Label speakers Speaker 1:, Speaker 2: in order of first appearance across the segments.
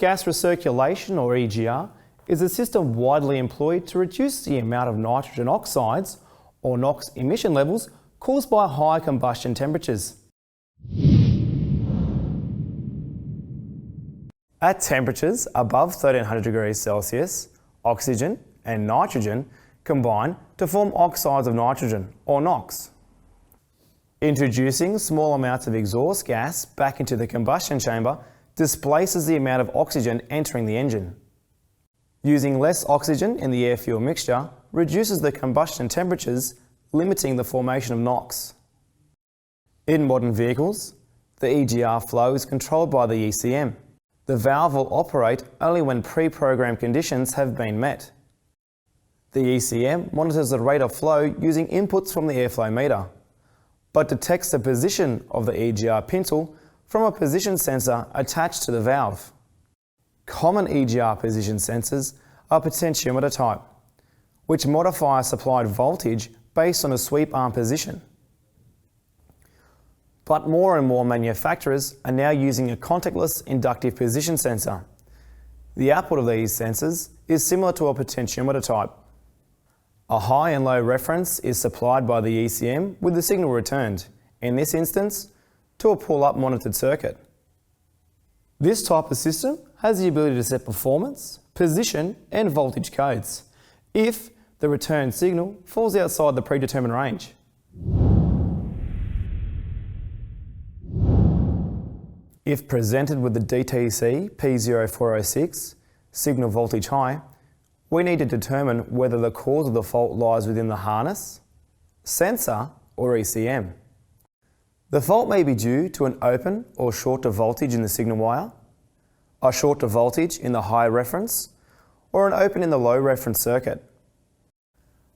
Speaker 1: gas recirculation, or EGR, is a system widely employed to reduce the amount of nitrogen oxides, or NOx, emission levels caused by high combustion temperatures. At temperatures above 1300 degrees Celsius, oxygen and nitrogen combine to form oxides of nitrogen, or NOx. Introducing small amounts of exhaust gas back into the combustion chamber displaces the amount of oxygen entering the engine. Using less oxygen in the air-fuel mixture reduces the combustion temperatures, limiting the formation of NOx. In modern vehicles, the EGR flow is controlled by the ECM. The valve will operate only when pre-programmed conditions have been met. The ECM monitors the rate of flow using inputs from the airflow meter, but detects the position of the EGR pintle from a position sensor attached to the valve. Common EGR position sensors are potentiometer type, which modify supplied voltage based on a sweep arm position. But more and more manufacturers are now using a contactless inductive position sensor. The output of these sensors is similar to a potentiometer type. A high and low reference is supplied by the ECM with the signal returned, in this instance, to a pull-up monitored circuit. This type of system has the ability to set performance, position and voltage codes if the return signal falls outside the predetermined range. If presented with the DTC P0406 signal voltage high, we need to determine whether the cause of the fault lies within the harness, sensor or ECM. The fault may be due to an open or short to voltage in the signal wire, a short to voltage in the high reference, or an open in the low reference circuit.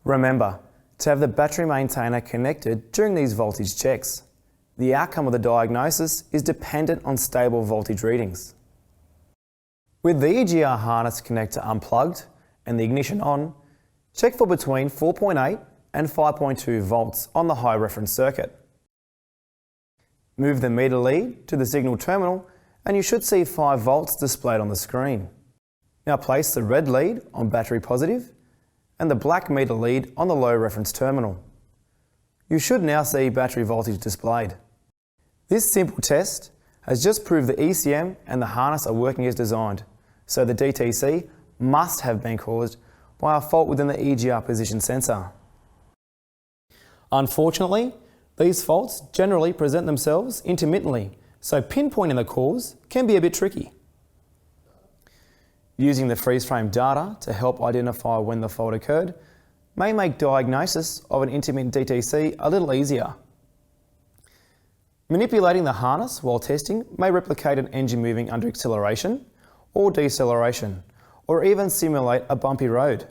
Speaker 1: Remember to have the battery maintainer connected during these voltage checks. The outcome of the diagnosis is dependent on stable voltage readings. With the EGR harness connector unplugged and the ignition on, check for between 4.8 and 5.2 volts on the high reference circuit. Move the meter lead to the signal terminal and you should see 5 volts displayed on the screen. Now place the red lead on battery positive and the black meter lead on the low reference terminal. You should now see battery voltage displayed. This simple test has just proved the ECM and the harness are working as designed, so the DTC must have been caused by a fault within the EGR position sensor. Unfortunately, these faults generally present themselves intermittently, so pinpointing the cause can be a bit tricky. Using the freeze-frame data to help identify when the fault occurred may make diagnosis of an intermittent DTC a little easier. Manipulating the harness while testing may replicate an engine moving under acceleration or deceleration, or even simulate a bumpy road.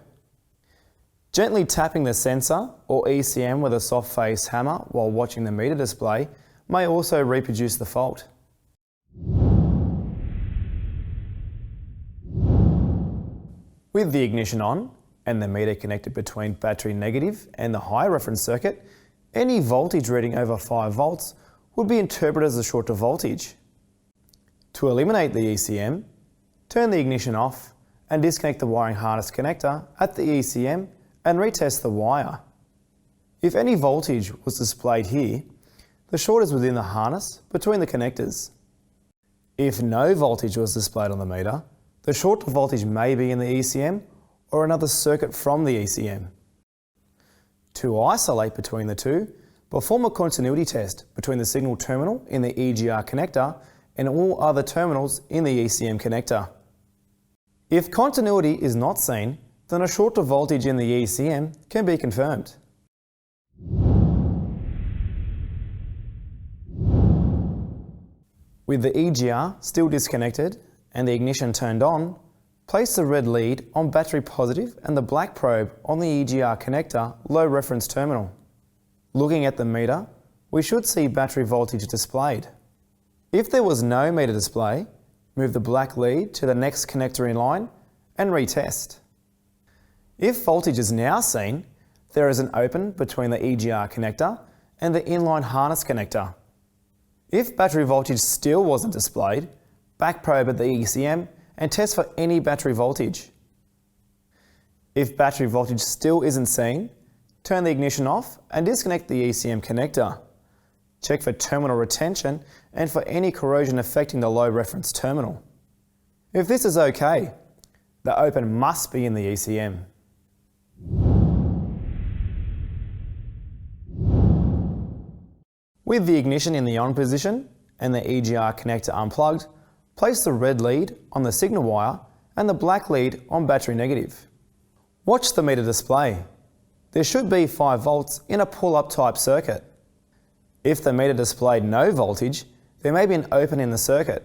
Speaker 1: Gently tapping the sensor or ECM with a soft face hammer while watching the meter display may also reproduce the fault. With the ignition on and the meter connected between battery negative and the high reference circuit, any voltage reading over 5 volts would be interpreted as a short to voltage. To eliminate the ECM, turn the ignition off and disconnect the wiring harness connector at the ECM and retest the wire. If any voltage was displayed here, the short is within the harness between the connectors. If no voltage was displayed on the meter, the short to voltage may be in the ECM or another circuit from the ECM. To isolate between the two, perform a continuity test between the signal terminal in the EGR connector and all other terminals in the ECM connector. If continuity is not seen, then a short to voltage in the ECM can be confirmed. With the EGR still disconnected and the ignition turned on, place the red lead on battery positive and the black probe on the EGR connector low reference terminal. Looking at the meter, we should see battery voltage displayed. If there was no meter display, move the black lead to the next connector in line and retest. If voltage is now seen, there is an open between the EGR connector and the inline harness connector. If battery voltage still wasn't displayed, back probe at the ECM and test for any battery voltage. If battery voltage still isn't seen, turn the ignition off and disconnect the ECM connector. Check for terminal retention and for any corrosion affecting the low reference terminal. If this is okay, the open must be in the ECM. With the ignition in the on position and the EGR connector unplugged, place the red lead on the signal wire and the black lead on battery negative. Watch the meter display. There should be 5 volts in a pull-up type circuit. If the meter displayed no voltage, there may be an open in the circuit.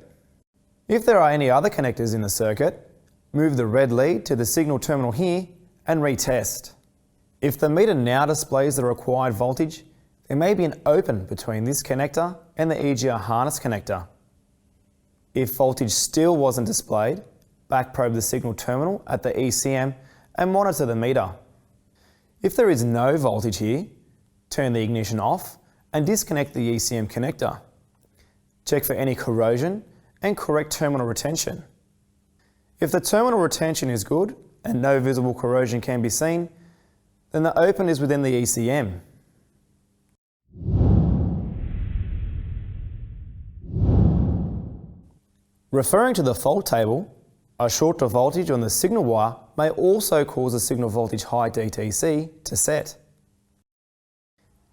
Speaker 1: If there are any other connectors in the circuit, move the red lead to the signal terminal here and retest. If the meter now displays the required voltage, there may be an open between this connector and the EGR harness connector. If voltage still wasn't displayed, back probe the signal terminal at the ECM and monitor the meter. If there is no voltage here, turn the ignition off and disconnect the ECM connector. Check for any corrosion and correct terminal retention. If the terminal retention is good and no visible corrosion can be seen, then the open is within the ECM. Referring to the fault table, a short to voltage on the signal wire may also cause the signal voltage high DTC to set.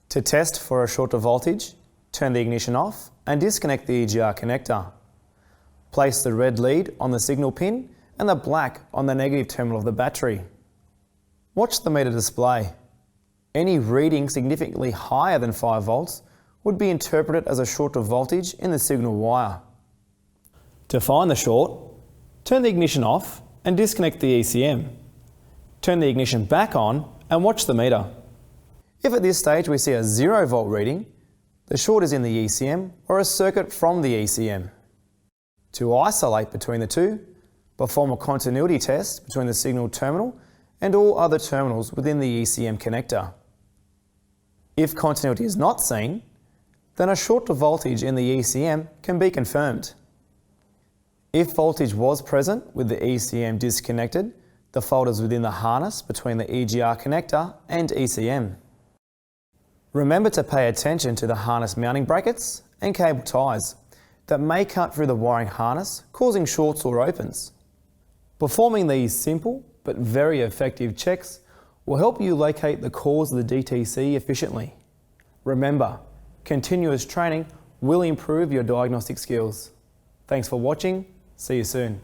Speaker 1: To test for a short to voltage, turn the ignition off and disconnect the EGR connector. Place the red lead on the signal pin and the black on the negative terminal of the battery. Watch the meter display. Any reading significantly higher than 5 volts would be interpreted as a short to voltage in the signal wire. To find the short, turn the ignition off and disconnect the ECM. Turn the ignition back on and watch the meter. If at this stage we see a 0 volt reading, the short is in the ECM or a circuit from the ECM. To isolate between the two, perform a continuity test between the signal terminal and all other terminals within the ECM connector. If continuity is not seen, then a short to voltage in the ECM can be confirmed. If voltage was present with the ECM disconnected, the fault is within the harness between the EGR connector and ECM. Remember to pay attention to the harness mounting brackets and cable ties that may cut through the wiring harness, causing shorts or opens. Performing these simple but very effective checks will help you locate the cause of the DTC efficiently. Remember, continuous training will improve your diagnostic skills. Thanks for watching. See you soon.